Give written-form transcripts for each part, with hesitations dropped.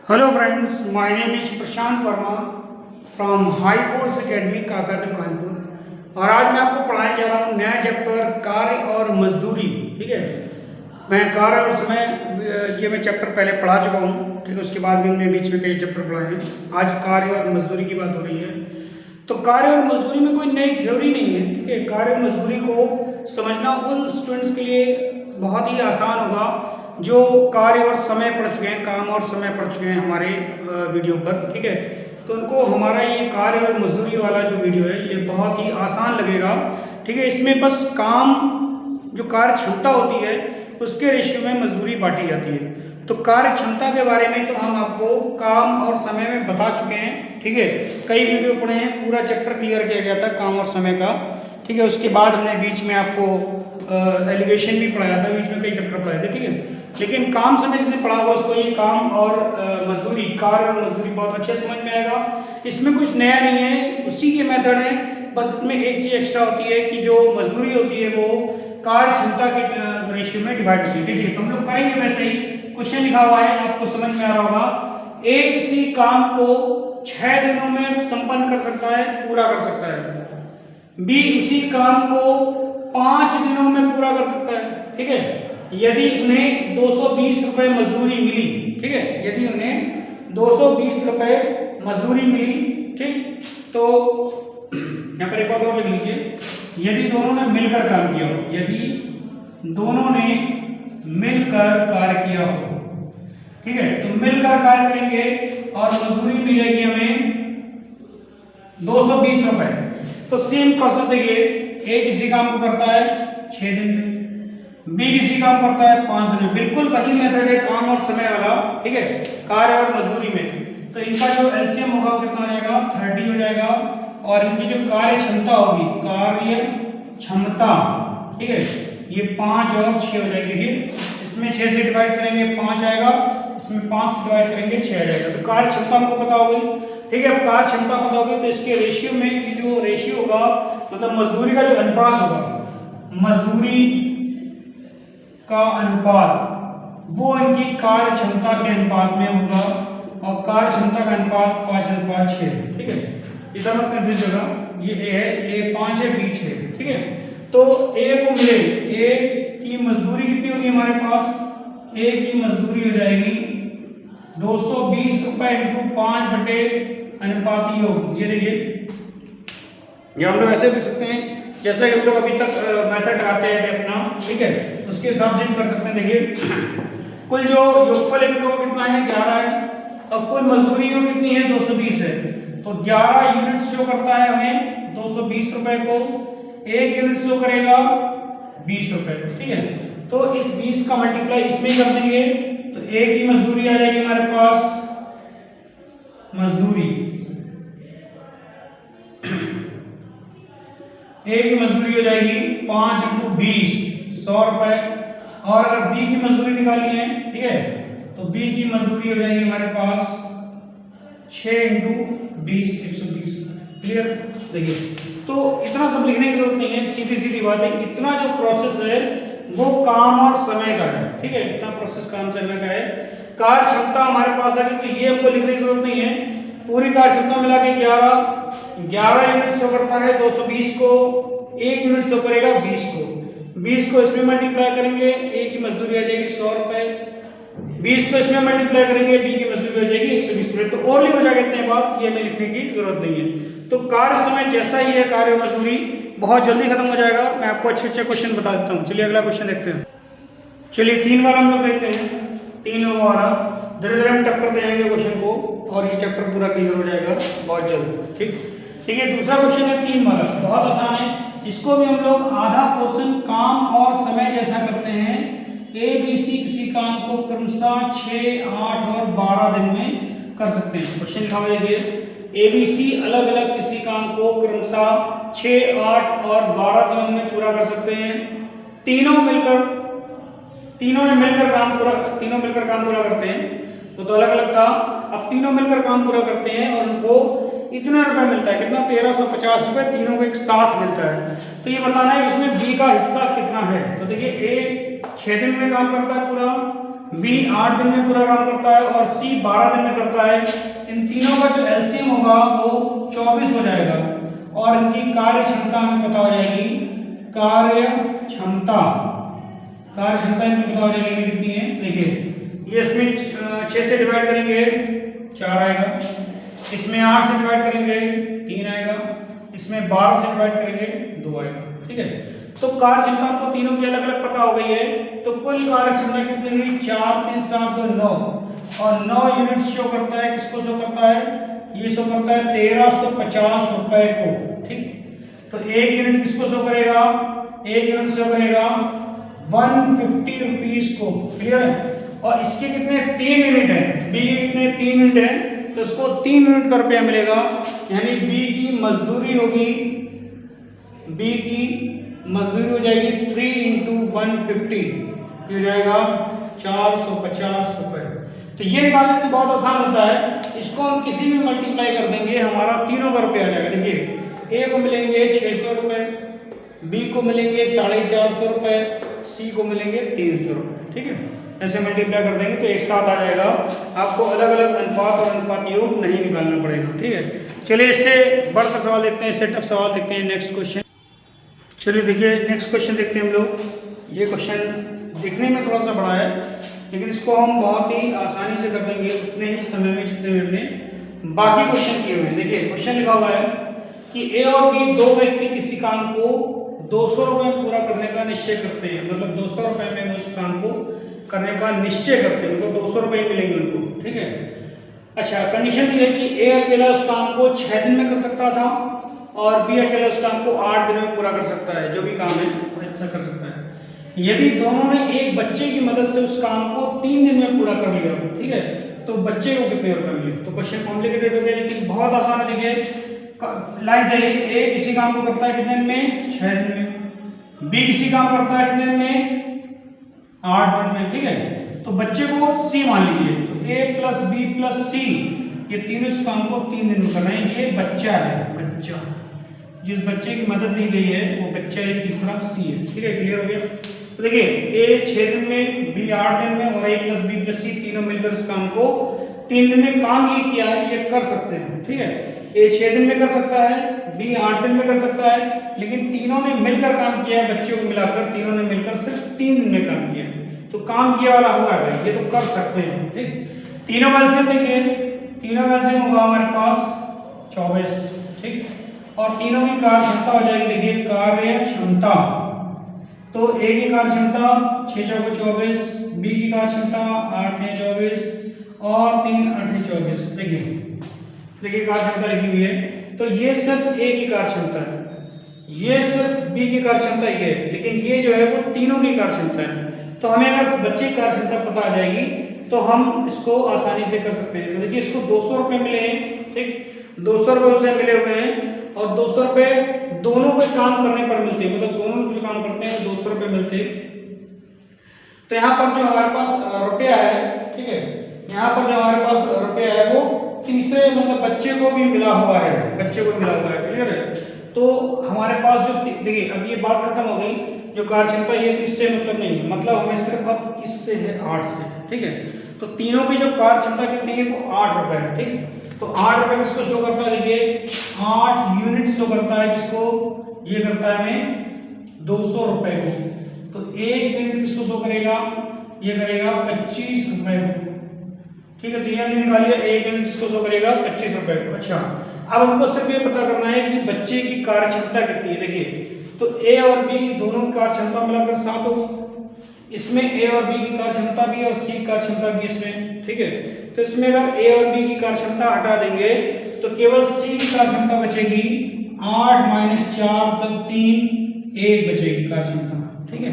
Hello friends, my name is Prashant Verma from High Force Academy काकाटू कानपुर। और आज मैं आपको पढ़ाने जा रहा हूँ नया चैप्टर कार्य और मजदूरी। ठीक है, मैं कार्य और समय ये मैं चैप्टर पहले पढ़ा चुका हूँ। ठीक है, उसके बाद भी हमने बीच में कई चैप्टर पढ़ाए हैं। आज कार्य और मजदूरी की बात हो रही है। तो कार्य और मजदूरी में कोई नई थ्योरी नहीं है। ठीक है, कार्य और मजदूरी को समझना उन स्टूडेंट्स के लिए बहुत ही आसान होगा जो कार्य और समय पढ़ चुके हैं, काम और समय पढ़ चुके हैं हमारे वीडियो पर। ठीक है, तो उनको हमारा ये कार्य और मजदूरी वाला जो वीडियो है ये बहुत ही आसान लगेगा। ठीक है, इसमें बस काम जो कार्य क्षमता होती है उसके रेशियो में मजदूरी बांटी जाती है। तो कार्य क्षमता के बारे में तो हम आपको काम और समय में बता चुके हैं। ठीक है, कई वीडियो पढ़े हैं, पूरा चैप्टर क्लियर किया गया था काम और समय का। ठीक है, उसके बाद हमने बीच में आपको एलिगेशन भी पढ़ाया था, बीच में कई चैप्टर पढ़ाए थे। ठीक है, लेकिन काम समय जिसने पढ़ा हुआ उसको ये काम और मजदूरी, कार्य और मजदूरी बहुत अच्छे समझ में आएगा। इसमें कुछ नया नहीं है, उसी के मेथड है। बस इसमें एक चीज़ एक्स्ट्रा होती है कि जो मजदूरी होती है वो कार्य क्षमता के रेशियो में डिवाइड होती है। देखिए, तो हम लोग करेंगे वैसे ही। क्वेश्चन लिखा हुआ है, आपको समझ में आ रहा होगा। ए किसी काम को 6 दिनों में संपन्न कर सकता है, पूरा कर सकता है। बी उसी काम को 5 दिनों में पूरा कर सकता है। ठीक है, यदि उन्हें 220 रुपये मजदूरी मिली। ठीक है, यदि उन्हें 220 रुपये मजदूरी मिली। ठीक, तो यहाँ पर एक बात और लिख लीजिए, यदि दोनों ने मिलकर काम किया हो, यदि दोनों ने मिलकर कार्य किया हो। ठीक है, तो मिलकर कार्य करेंगे और मजदूरी मिलेगी हमें 220 रुपये। तो सेम प्रोसेस देखिए, ए किसी काम को करता है 6 दिन में, बी किसी काम करता है 5 दिन में। बिल्कुल वही मेथड है काम और समय वाला। ठीक है, कार्य और मजदूरी में। तो इनका जो एलसीएम होगा कितना हो जाएगा, 30 हो जाएगा। और इनकी जो कार्य क्षमता होगी, कार्य क्षमता, ठीक है, ये 5 और 6 हो जाएगी। इसमें 6 से डिवाइड करेंगे 5 आएगा, इसमें 5 से डिवाइड करेंगे 6 आ जाएगा। तो कार्य क्षमता हमको पता होगी। ठीक है, अब कार्य क्षमता पता होगी तो इसके रेशियो में ये जो रेशियो होगा, मतलब मजदूरी का जो अनुपात होगा, मजदूरी का अनुपात वो इनकी कार्य क्षमता के अनुपात में होगा। और कार्य क्षमता का अनुपात 5:6। ठीक है, इतना मत कंफ्यूज होगा, ये ए है, ए 5 है, बी 6। ठीक है, तो ए को मिले, ए की मजदूरी कितनी होगी हमारे पास, ए की मजदूरी हो जाएगी 220 रुपये इंटू 5 बटे अनुपाती योग। ये देखिए, ये हम लोग ऐसे लिख सकते हैं जैसे कि हम लोग अभी तक मेथड आते हैं अपना। ठीक है, उसके हिसाब से कर सकते हैं। देखिए, कुल जो योगफल इन लोगों कितना है, 11 है, और कुल मजदूरी कितनी है, 220 है। तो 11 यूनिट शो करता है हमें 220 रुपये को, 1 यूनिट शो करेगा 20 रुपये। ठीक है, तो इस 20 का मल्टीप्लाई इसमें ही कर देंगे, तो ए की मजदूरी आ जाएगी हमारे पास, मजदूरी ए की मजदूरी हो जाएगी 5 × 20, 100 रुपये। और अगर बी की मजदूरी निकालनी है, ठीक है, तो बी की मजदूरी हो जाएगी हमारे पास 6 × 20, 120। क्लियर? देखिए, तो इतना सब लिखने की जरूरत नहीं है, सीधी सीधी बात है। इतना जो प्रोसेस है वो काम और समय का है। ठीक है, इतना प्रोसेस काम समय का है। कार्य क्षमता हमारे पास आ गई, तो ये हमको लिखने की जरूरत नहीं है। पूरी कार्य क्षमता मिला के 11 यूनिट शो करता है, 220 को 1 यूनिट शो करेगा 20 को। 20 को इसमें मल्टीप्लाई करेंगे, ए की मजदूरी आ जाएगी 100 रुपये। 20 को इसमें मल्टीप्लाई करेंगे, बी की मजदूरी हो जाएगी 120 रुपये। तो और हो जाएगा, इतने बात ये हमें लिखने की जरूरत नहीं है। तो कार्य समय जैसा ही है, कार्य मजदूरी बहुत जल्दी खत्म हो जाएगा। मैं आपको अच्छे अच्छे क्वेश्चन बता देता हूँ। चलिए अगला क्वेश्चन देखते हैं। चलिए 3 वाला हम लोग देखते हैं, 3 वाला धीरे धीरे हम टफ करते जाएंगे क्वेश्चन को, और ये चैप्टर पूरा क्लियर हो जाएगा बहुत जल्द। ठीक है, दूसरा क्वेश्चन है 3 वाला, बहुत आसान है। इसको भी हम लोग आधा पोर्शन काम और समय जैसा करते हैं। ए बी सी किसी काम को क्रमशः 6, 8 और 12 दिन में कर सकते हैं। क्वेश्चन लिखा हुआ है, ए बी सी अलग अलग किसी काम को क्रमशः 6, 8 और 12 दिनों में पूरा कर सकते हैं। तीनों ने मिलकर काम पूरा करते हैं। तो अलग अलग था, अब तीनों मिलकर काम पूरा करते हैं और उनको इतना रुपए मिलता है, कितना, 1350 रुपये तीनों को एक साथ मिलता है। तो ये बताना है इसमें बी का हिस्सा कितना है। तो देखिए, ए 6 दिन में काम करता है पूरा, बी 8 दिन में पूरा काम करता है और सी 12 दिन में करता है। इन तीनों का जो एलसीएम होगा वो 24 हो जाएगा और इनकी कार्य क्षमता हमें पता हो जाएगी। कार्य क्षमता इनकी पता हो जाएगी कितनी है। देखिए ये इसमें 6 से डिवाइड करेंगे 4 आएगा, इसमें 8 से डिवाइड करेंगे 3 आएगा, इसमें 12 से डिवाइड करेंगे 2 आएगा। ठीक है, तो कार्य क्षमता आपको तीनों की अलग अलग पता हो गई है। तो कुल कार्य क्षमता कितनी हुई? 4 3 7 2 9 और 9 यूनिट्स शो करता है। किसको शो करता है? ये शो करता है 1350 रुपए को। ठीक, तो एक यूनिट किसको शो करेगा? एक यूनिट शो करेगा 150 रुपीज को। क्लियर है? और इसके कितने 3 यूनिट है, बी के कितने 3 यूनिट है, तो इसको 3 यूनिट का रुपया मिलेगा। यानी बी की मजदूरी होगी, बी की मजदूरी हो जाएगी 3 × 150, ये हो जाएगा 450 रुपए। तो ये निकालने से बहुत आसान होता है, इसको हम किसी भी मल्टीप्लाई कर देंगे, हमारा तीनों का रुपया आ जाएगा। देखिए ए को मिलेंगे 600 रुपए, बी को मिलेंगे 450 रुपए, सी को मिलेंगे 300 रुपए। ठीक है, ऐसे मल्टीप्लाई कर देंगे तो एक साथ आ जाएगा। आपको अलग अलग अनुपात और अनुपात योग नहीं निकालना पड़ेगा। ठीक है, चलिए इससे बढ़कर सवाल देखते हैं, इससे टफ सवाल देखते हैं। नेक्स्ट क्वेश्चन, चलिए देखिए नेक्स्ट क्वेश्चन देखते हैं हम लोग। ये क्वेश्चन दिखने में थोड़ा सा बड़ा है, लेकिन इसको हम बहुत ही आसानी से कर देंगे उतने ही समय में जितने में हमने बाकी क्वेश्चन किए हुए हैं। देखिए क्वेश्चन लिखा हुआ है कि ए और बी दो व्यक्ति किसी काम को 200 रुपये में पूरा करने का निश्चय करते हैं। मतलब 200 रुपये में उस काम को करने का निश्चय करते हैं, मतलब 200 रुपये मिलेंगे उनको। ठीक है, अच्छा कंडीशन ये है कि ए अकेला उस काम को 6 दिन में कर सकता था और बी अकेला उस काम को 8 दिन में पूरा कर सकता है। जो भी काम है वो ऐसा कर सकता है। यदि दोनों ने एक बच्चे की मदद से उस काम को 3 दिन में पूरा कर लिया, ठीक है, तो बच्चे को कितने रुपए मिले? तो क्वेश्चन कॉम्प्लिकेटेड हो गया, लेकिन बहुत आसान है। देखिए लाइन सही, ए किसी काम को करता है कितने दिन में? 6 दिन में। बी किसी काम करता है कितने दिन में? 8 दिन में। ठीक है, तो बच्चे को सी मान लीजिए, तो ए प्लस बी प्लस सी, ये तीनों इस काम को 3 दिन में कर रहे हैं। ये बच्चा है, बच्चा, जिस बच्चे की मदद ली गई है वो बच्चा एक तीसरा सी है। ठीक है, क्लियर हो गया? तो देखिए ए 6 दिन में, बी 8 दिन में और ए प्लस बी प्लस सी तीनों मिलकर इस काम को 3 दिन में काम ये किया है, ये कर सकते हैं। ठीक है, ए 6 दिन में कर सकता है, बी 8 दिन में कर सकता है, लेकिन तीनों ने मिलकर काम किया है। बच्चों को मिलाकर तीनों ने मिलकर सिर्फ 3 दिन में काम किया है, तो काम किया वाला हुआ है भाई, ये तो कर सकते हैं। ठीक, तीनों का एलसीएम देखिए, तीनों का एलसीएम होगा हमारे पास 24। ठीक, और तीनों की कार्य क्षमता हो जाएगी। देखिए कार्य क्षमता, तो ए की कार्य क्षमता 6 × 4 = 24, बी की कार्य क्षमता 8 × 24 और 3 × 8 = 24। देखिए कार्य क्षमता लिखी हुई है। तो ये सिर्फ ए की कार्य क्षमता है, ये सिर्फ बी की कार्य क्षमता ये है, लेकिन ये जो है वो तीनों की कार्य क्षमता है। तो हमें अगर बच्चे की कार्य क्षमता पता आ जाएगी तो हम इसको आसानी से कर सकते हैं। तो देखिए इसको 200 रुपये मिले हैं। ठीक, 200 रुपये उसे मिले हुए हैं और 200 रुपये दोनों पे काम करने पर मिलते हैं, मतलब दोनों जो काम करते हैं 200 रुपये मिलते हैं। तो यहाँ पर जो हमारे पास रुपया है, ठीक है, यहाँ पर जो हमारे पास रुपया है वो तीसरे मतलब बच्चे को भी मिला हुआ है, बच्चे को मिला हुआ है। क्लियर है? तो हमारे पास जो देखिए अब ये बात खत्म हो गई, जो कार्य क्षमता ये इससे मतलब नहीं है, मतलब हमें सिर्फ अब इससे है 8 से। ठीक है, तो तीनों की जो कार्य क्षमता कितनी है वो 8 रुपये है। ठीक, तो 8 रुपये किसको शो करता है? देखिए 8 यूनिट शो करता है, किसको? ये करता है हमें 200 रुपये को। तो 1 यूनिट किसको शो करेगा? ये करेगा 25 रुपये को। ठीक है, तो यहाँ निकालिए 1 यूनिट किसको शो करेगा? 25 रुपये को। अच्छा, अब हमको सिर्फ ये पता करना है कि बच्चे की कार्य क्षमता कितनी है। देखिए तो ए और बी दोनों की कार्य क्षमता मिलाकर 7 होगी, इसमें ए और बी की कार्य क्षमता भी और सी की कार्य क्षमता भी इसमें। ठीक है, तो इसमें अगर ए और बी की कार्य क्षमता हटा देंगे तो केवल सी की कार्य क्षमता बचेगी 8 - 4 + 3 1 बचेगी कार्य क्षमता। ठीक है,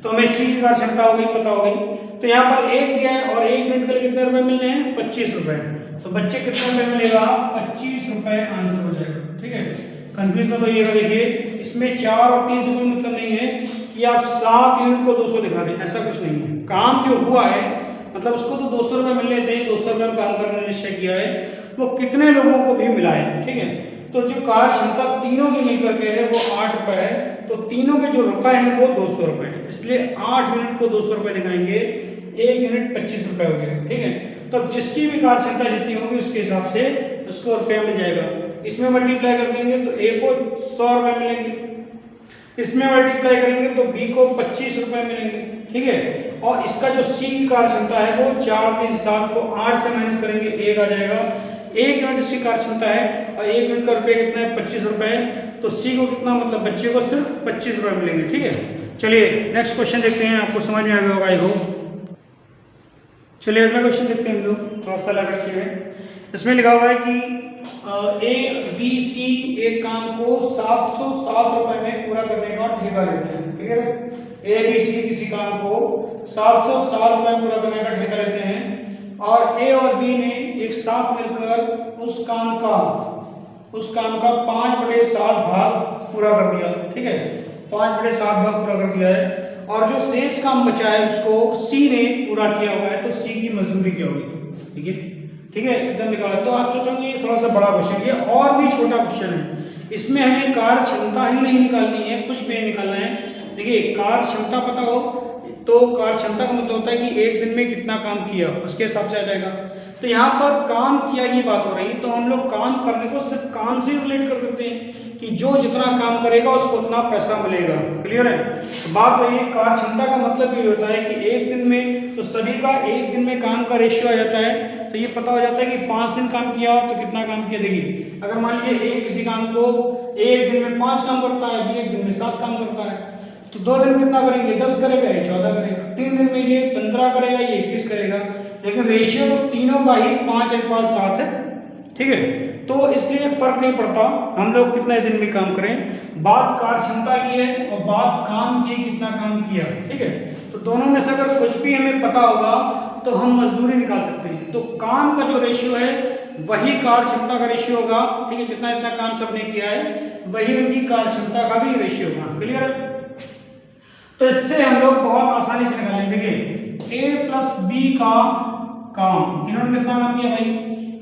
तो हमें सी की कार्य क्षमता हो गई, पता हो गई। तो यहाँ पर 1 दिया है और 1 मिनट के लिए कितने रुपए मिलने हैं? 25 रुपए। तो बच्चे कितने रुपए मिलेगा? 25 रुपए आंसर हो जाएगा। ठीक है, कंफ्यूज मत होइएगा। देखिए इसमें 4 और 3 से कोई मतलब नहीं है कि आप 7 यूनिट को 200 दिखा दें, ऐसा कुछ नहीं है। काम जो हुआ है मतलब उसको तो 200 रुपये मिल लेते हैं, 200 रुपये में काम करने का निश्चय किया है, वो कितने लोगों को भी मिला है। ठीक है, तो जो कार्य क्षमता तीनों की मिलकर के है वो 8 रुपये है, तो तीनों के जो रुपए हैं वो 200 रुपये है, इसलिए 8 यूनिट को 200 रुपये दिखाएंगे। 1 यूनिट 25 रुपये हो गया, ठीक है। तो अब जिसकी भी कार्य क्षमता जितनी होगी उसके हिसाब से उसको रुपया मिल जाएगा। इसमें मल्टीप्लाई कर देंगे तो ए को 100 रुपये मिलेंगे, इसमें मल्टीप्लाई करेंगे तो बी को 25 रुपये मिलेंगे, ठीक है। और इसका जो सी की कार्य क्षमता है वो 4 3 7 को 8 से माइनस करेंगे 1 आ जाएगा। 1 यूनिट इसकी कार्य क्षमता है और 1 यूनिट का रुपये कितना है 25 रुपये, तो सी को कितना मतलब बच्चे को सिर्फ 25 रुपये मिलेंगे, ठीक है। चलिए नेक्स्ट क्वेश्चन देखते हैं, आपको समझ में आ गया होगा आई होप। चलिए अगला क्वेश्चन देखते हैं हम लोग, थोड़ा सा अलग रखते हैं। इसमें लिखा हुआ है कि ए बी सी एक काम को 707 रुपये में पूरा करने का ठेका लेते हैं, ठीक है। ए बी सी किसी काम को 707 रुपये पूरा करने का ठेका लेते हैं और ए और बी ने एक साथ मिलकर उस काम का 5/7 भाग पूरा कर दिया, ठीक है। 5/7 भाग पूरा कर दिया है और जो शेष काम बचा है उसको सी ने पूरा किया हुआ है, तो सी की मजदूरी क्या होगी, ठीक है, ठीक है, एकदम निकाला। तो आप सोचोगे ये थोड़ा सा बड़ा क्वेश्चन है और भी छोटा क्वेश्चन है, इसमें हमें कार्य क्षमता ही नहीं निकालनी है, कुछ भी नहीं निकालना है। देखिए कार्य क्षमता पता हो तो कार्य क्षमता का मतलब होता है कि एक दिन में कितना काम किया उसके हिसाब से आ जाएगा। तो यहाँ पर काम किया की बात हो रही है, तो हम लोग काम करने को सिर्फ काम से रिलेट कर देते हैं कि जो जितना काम करेगा उसको उतना पैसा मिलेगा, क्लियर है। तो बात वही है, कार्य क्षमता का मतलब ये होता है कि एक दिन में तो सभी का एक दिन में काम का रेशियो आ जाता है, तो ये पता हो जाता है कि 5 दिन काम किया तो कितना काम किया। देखिए अगर मान लीजिए ए किसी काम को एक दिन में 5 काम करता है, बी एक दिन में 7 काम करता है, तो 2 दिन में कितना करेंगे 10 करेगा, ये 14 करेगा, 3 दिन में ये 15 करेगा, ये 21 करेगा, लेकिन रेशियो तीनों का ही 5:7 है, ठीक है। तो इसलिए फर्क नहीं पड़ता हम लोग कितने दिन में काम करें, बात कार्य क्षमता की है और बात काम की कितना काम किया, ठीक है। तो दोनों में से अगर कुछ भी हमें पता होगा तो हम मजदूरी निकाल सकते हैं। तो काम का जो रेशियो है वही कार्य क्षमता का रेशियो होगा, ठीक है। जितना जितना काम सबने किया है वही उनकी कार्य क्षमता का भी रेशियो होगा, क्लियर है। तो इससे हम लोग बहुत आसानी से निकालेंगे। देखिए ए प्लस बी का काम, इन्होंने कितना काम किया भाई,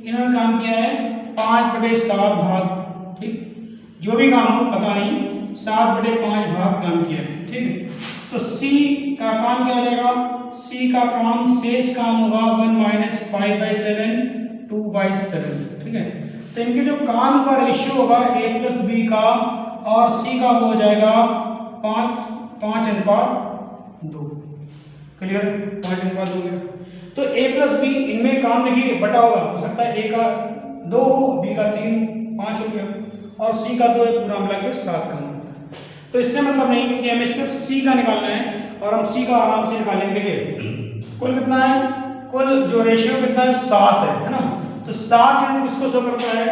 इन्होंने काम किया है 5/7 भाग, ठीक, जो भी काम हो पता नहीं, 7/5 भाग काम किया है, ठीक है। तो सी का काम क्या हो जाएगा, सी का काम शेष काम होगा 1 - 5/7 2/7, ठीक है। तो इनके जो काम का रेशियो होगा ए प्लस बी का और सी का वो हो जाएगा 5:2, क्लियर, 5:2 गया। तो ए प्लस बी इनमें काम देखिए बटा होगा, हो सकता है ए का 2 हो, बी का 3, 5 हो गया और सी का 2 पूरा मिला के 7 काम हो गया। तो इससे मतलब नहीं क्योंकि हमें सिर्फ सी का निकालना है और हम सी का आराम से निकालेंगे। कुल कितना है, कुल जो रेशियो कितना है 7 है ना। तो 7 यूनिट किसको शो करता है,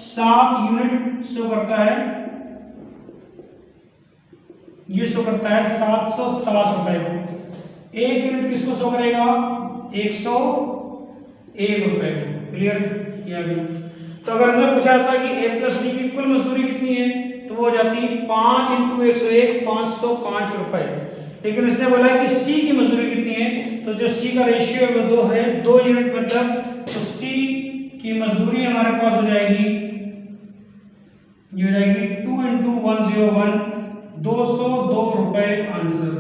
7 यूनिट शो करता है, ये शो करता है 707 रुपए को। 1 यूनिट किसको शो करेगा, 101 रुपए को, क्लियर किया गया। तो अगर अंदर पूछा जाता है कि ए प्लस बी की कुल मजदूरी कितनी है तो वो हो जाती है 5 × 101 505 रुपए, लेकिन इसने बोला कि सी की मजदूरी कितनी है, तो जो सी का रेशियो है वो 2 है, 2 यूनिट मतलब, तो सी की मजदूरी हमारे पास हो जाएगी, ये हो जाएगी 2 × 101 202 रुपए आंसर,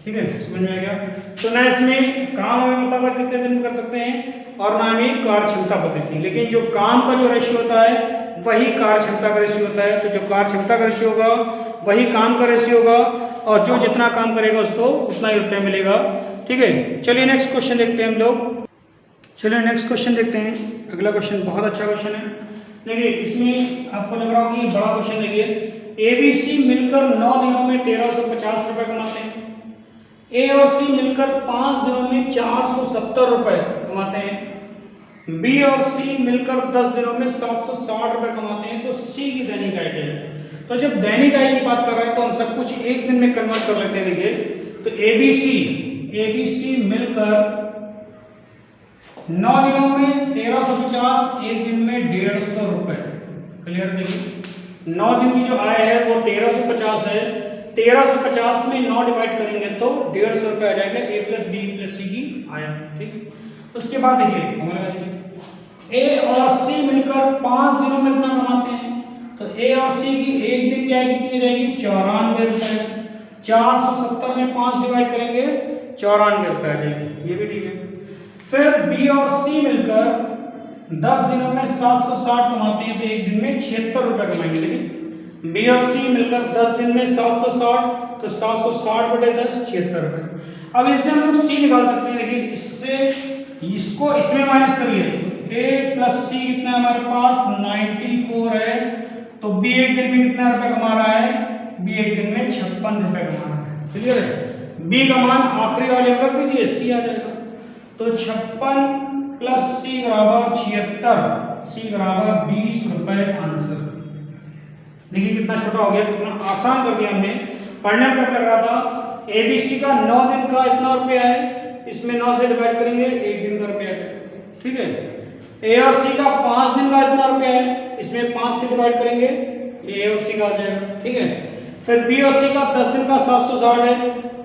ठीक है, समझ में आ गया। तो ना इसमें काम हमें पता था कितने दिन में कर सकते हैं और ना हमें कार्य क्षमता पता थी, लेकिन जो काम का जो रेशियो होता है वही कार्य क्षमता का रेशियो होता है। तो जो कार्य क्षमता का रेशियो होगा वही काम का रेशियो होगा और जो जितना काम करेगा उसको उतना ही रुपया मिलेगा, ठीक है। चलिए नेक्स्ट क्वेश्चन देखते हैं हम लोग। चलिए नेक्स्ट क्वेश्चन देखते हैं। अगला क्वेश्चन बहुत अच्छा क्वेश्चन है। देखिए इसमें आपको लग रहा होगा कि बड़ा क्वेश्चन देखिए, ए बी सी मिलकर 9 दिनों में 1350 रुपये कमाते हैं, ए और सी मिलकर 5 दिनों में 470 रुपये कमाते हैं, बी और सी मिलकर 10 दिनों में 760 रुपये कमाते हैं। तो सी की दैनिक आय क्या है। तो जब दैनिक आय की बात कर रहे हैं तो हम सब कुछ एक दिन में कन्वर्ट कर लेते हैं। देखिए तो ए बी सी मिलकर 9 दिनों में 1350, एक दिन में 150 रुपये, क्लियर। देखिए 9 दिन की जो आय है वो 1350 है, 1350 में 9 डिवाइड करेंगे तो 150 रुपये आ जाएगा ए प्लस बी प्लस सी की आय, ठीक। उसके बाद देखिए हमारा ए और सी मिलकर 5 दिनों में इतना कमाते हैं, तो ए और सी की एक दिन की आय कितनी हो जाएगी 94 रुपये, 470 में 5 डिवाइड करेंगे 94 रुपये आ जाएंगे, ये भी ठीक है। फिर बी और सी मिलकर 10 दिनों में 760 कमाते हैं तो एक दिन में 76 रुपये कमाएंगे। लेकिन बी और सी मिलकर 10 दिन में 760 तो 760 बटे 10 76 रुपये। अब इससे हम लोग सी निकाल सकते हैं। देखिए इससे इसको इसमें माइनस करिए तो ए प्लस सी कितना है हमारे पास 94 है, तो बी एक दिन में कितना रुपये कमा रहा है, बी एक दिन में 56 रुपये कमा रहा है। क्लियर है। बी का मान आखिरी वाले में रख दीजिए, सी आ जाएगा। तो 56 प्लस सी बराबर 76, सी बराबर 20 रुपये आंसर। देखिए कितना छोटा हो गया, कितना आसान कर दिया हमने। पढ़ने में लग रहा था एबीसी का 9 दिन का इतना रुपया है, इसमें 9 से डिवाइड करेंगे 1 दिन का रुपया है, ठीक है। ए और सी का 5 दिन का इतना रुपया है, इसमें 5 से डिवाइड करेंगे ए और सी का आ जाएगा, ठीक है। फिर बी और सी का 10 दिन का 760 है,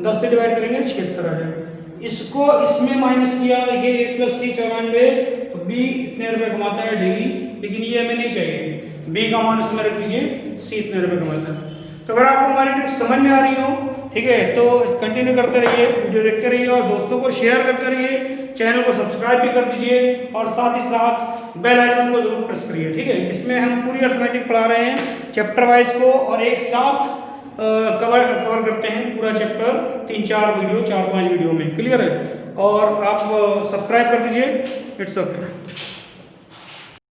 10 से डिवाइड करेंगे 76 आ जाएगा। इसको इसमें माइनस किया, देखिए ए प्लस सी 94, तो बी इतने रुपये कमाता है डेली, लेकिन ये हमें नहीं चाहिए। बी का मान इसमें रख दीजिए, सी इतने रुपये कमाता है। तो अगर आपको हमारी ट्रिक समझ में आ रही हो, ठीक है, तो कंटिन्यू करते रहिए, वीडियो देखते रहिए और दोस्तों को शेयर करते रहिए, चैनल को सब्सक्राइब भी कर दीजिए और साथ ही साथ बेल आइकन को जरूर प्रेस करिए, ठीक है। इसमें हम पूरी अर्थमेटिक पढ़ा रहे हैं चैप्टर वाइज को, और एक साथ कवर करते हैं पूरा चैप्टर 3-4 वीडियो, 4-5 वीडियो में। क्लियर है। और आप सब्सक्राइब कर दीजिए। It's okay.